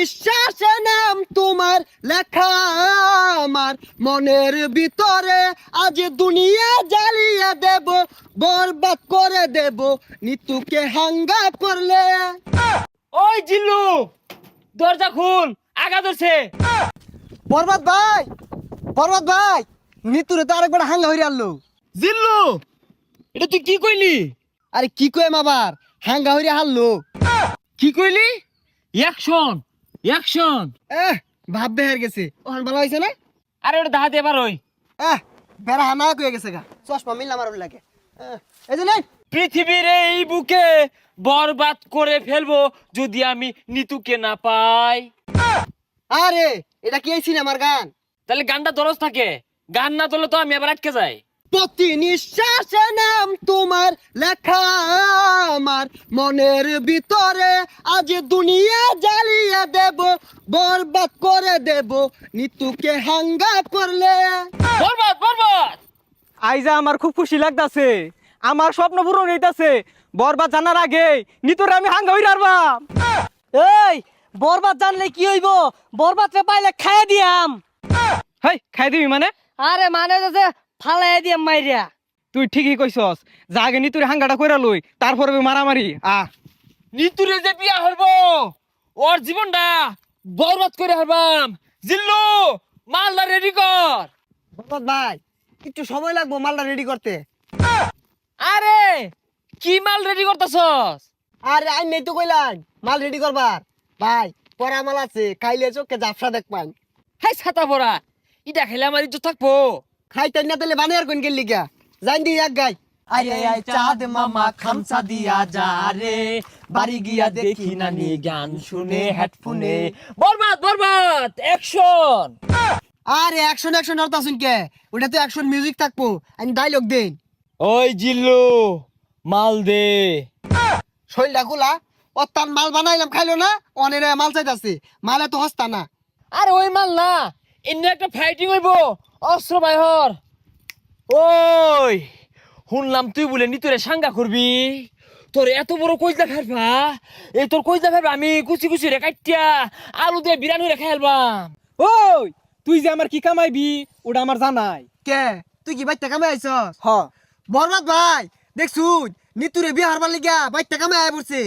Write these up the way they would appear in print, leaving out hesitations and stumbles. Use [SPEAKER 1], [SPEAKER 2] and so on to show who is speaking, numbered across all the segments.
[SPEAKER 1] নিঃশ্বাসে নাম তোমার লেখা আমার মনের ভিতরে, আজ দুনিয়া জ্বালিয়ে দেব, বরবাদ করে দেব নিতুকে হাঙ্গা করলে।
[SPEAKER 2] ওই জিল্লু, দরজা খুল, আগা ধরছে।
[SPEAKER 1] বরবাদ ভাই, বরবাদ ভাই, নিতুরে তো আরেকবার হাঙ্গা হইরে আনলো।
[SPEAKER 2] জিল্লু, এটা তুই কি কইলি?
[SPEAKER 1] আরে কি কইম আবার, হাঙ্গা হইরে হারলো।
[SPEAKER 2] কি কইলি? Action, action.
[SPEAKER 1] ভাব বেহার গেছে, ওখান ভালো হয়েছে না?
[SPEAKER 2] আরে ওটা দাহাতে এবার ওই
[SPEAKER 1] বেড়া হানা কয়ে গেছে গা, চশমা মিললাম আর লাগে। এই যে নেই,
[SPEAKER 2] পৃথিবীর এই বুকে বরবাদ করে ফেলবো যদি আমি নিতুকে না পাই।
[SPEAKER 1] আরে এটা কি এই সিনেমার গান?
[SPEAKER 2] তাহলে গানটা দরজ থাকে, গান না তোলে তো আমি আবার আটকে যাই।
[SPEAKER 1] প্রতি নিঃশ্বাসে নাম তোমার লেখা আমার মনের ভিতরে, আজ দুনিয়া জ্বালিয়ে দেব, বরবাদ করে দেব নিতুকে হাঙ্গা করলে।
[SPEAKER 2] বরবাদ, বরবাদ।
[SPEAKER 3] আইজা আমার খুব খুশি লাগতাছে, আমার স্বপ্ন পূরণ হইতাছে। বরবাদ জানার আগে নিতরে আমি হাঙ্গা হইরা আরবাম।
[SPEAKER 4] এই বরবাদ জানলে কি হইব? বরবাদরে পাইলে খাইয়া দিয়াম।
[SPEAKER 3] হেই, খাই দিবি মানে?
[SPEAKER 4] আরে মানে যে ফালাই দিয়াম মাইরিয়া।
[SPEAKER 3] তুই ঠিকই কইছস, যা আগে নিতুরে হাঙ্গাটা কইরা লই, তারপরে মারামারি।
[SPEAKER 2] নিতুরে যে বিয়া হরব, ওর জীবনটা বরবাদ করে হারবাম। জিল্লু, মালদা রেডি কর।
[SPEAKER 1] বরবাদ ভাই, একটু সময় লাগবো মালটা রেডি করতে।
[SPEAKER 2] আরে কি মাল রেডি করতেছস?
[SPEAKER 1] আরে আই নেই তো কইলাম মাল রেডি করবার। ভাই পরা মাল আছে, খাইলে চোখে জাফসা দেখবান।
[SPEAKER 2] হাই ছাতা পড়া, ইটা খেলে আমার ইজ্জত থাকবো।
[SPEAKER 1] খাইতেন না তাহলে বানিয়ার কোন গেলি গা, জান দি এক গাই।
[SPEAKER 2] আরে আয় চাঁদ মামা খামসা দিয়া যা রে, বাড়ি গিয়া দেখি নানি গান শুনে হেডফোনে। বরবাদ, বরবাদ, অ্যাকশন।
[SPEAKER 1] আরে অ্যাকশন অ্যাকশন আর তাসুন কে, ওটা তো অ্যাকশন মিউজিক থাকবো, আমি ডায়লগ দেন।
[SPEAKER 2] ওই জিল্লু, মাল দে।
[SPEAKER 1] শৈলটা গুলা ও তার মাল বানাইলাম খাইলো না, অনেরে মাল চাইতাছে, মালে তো হস্তা না।
[SPEAKER 2] আরে ওই মাল না, এমনি একটা ফাইটিং হইব, অস্ত্র বাইহর। ওই শুনলাম তুই বলে নিতরে সাঙ্গা করবি, তোর এত বড় কইজা ফেলবা, এই তোর কইজা ফেলবা আমি কুচি কুচি রে কাটিয়া আলু দিয়ে বিরানি রে খাইলবাম।
[SPEAKER 3] ওই তুই যে আমার কি কামাইবি ওটা আমার জানাই।
[SPEAKER 1] কে তুই কি বাইতে কামে আইছস?
[SPEAKER 3] হ,
[SPEAKER 1] বরবাদ ভাই দেখছুন নিতুরে বিয়ে হারবার লিগা বাইতে কামে আয় পড়ছে।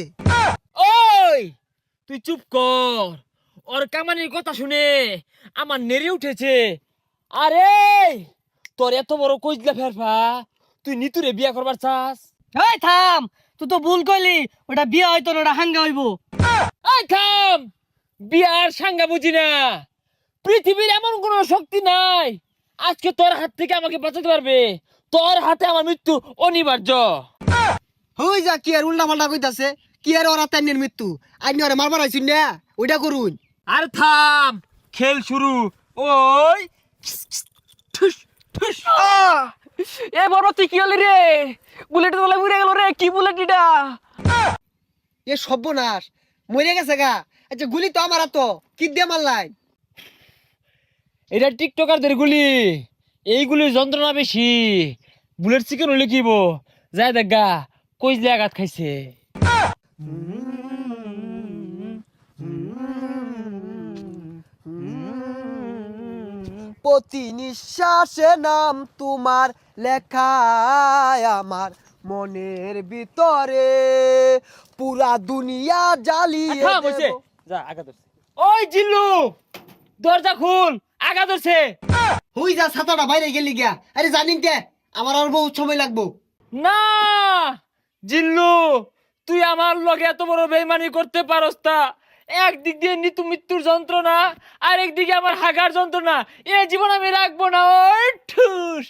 [SPEAKER 2] ওই তুই চুপ কর, ওর কামানির কথা শুনে আমার নেড়ে উঠেছে। আরে তোর এত বড় কইজলা ফেরফা, তুই নিতুরে বিয়া করবার চাস?
[SPEAKER 4] এই থাম, তুই তো ভুল কইলি, ওটা বিয়া হইতো না, ওটা হাঙ্গা হইব।
[SPEAKER 2] এই থাম, বিয়ার সাঙ্গা বুঝি না। পৃথিবীর এমন কোনো শক্তি নাই আজকে তোর হাত থেকে আমাকে বাঁচাতে পারবে। তোর হাতে আমার মৃত্যু অনিবার্য।
[SPEAKER 1] হই যা কি আর উল্টা পাল্টা কইতাছে, কি আর ওরা তাইনের মৃত্যু, আইনি ওরে মারবার আইছুন না, ওইটা করুন।
[SPEAKER 2] আর থাম, খেল শুরু। ওই ঠুস ঠুস।
[SPEAKER 3] এ বড় তুই কি হলি রে? বুলেট তোলা উড়ে গেল রে, কি বুলেট এটা?
[SPEAKER 1] এ সর্বনাশ, মরে গেছে গা। আচ্ছা গুলি তো আমার তো কি দিয়ে মারলাই?
[SPEAKER 2] এটা টিকটকারদের গুলি, এইগুলির যন্ত্রণা বেশি। বুলেট চিকেন হলে কিব যায় দেখা কইজলে আঘাত খাইছে।
[SPEAKER 1] প্রতি নিঃশ্বাসে নাম তোমার লেখা আমার মনের ভিতরে, পুরা দুনিয়া জ্বালিয়ে
[SPEAKER 2] থাম হইছে,
[SPEAKER 1] দেব।
[SPEAKER 2] যা আগা ধরছে। ওই জিল্লু, দরজা খুল, আগা ধরছে।
[SPEAKER 1] হই যা ছাতাটা বাইরে গেলি গিয়া, আরে জানিন কে আমার আর বহুত সময় লাগবো।
[SPEAKER 2] না জিল্লু, তুই আমার লগে এত বড় বেইমানি করতে পারস তা? একদিক দিয়ে নিতু মৃত্যুর যন্ত্রণা, আর একদিকে আমার হাগার যন্ত্রণা, এ জীবন আমি রাখবো না। ওই ঠুস।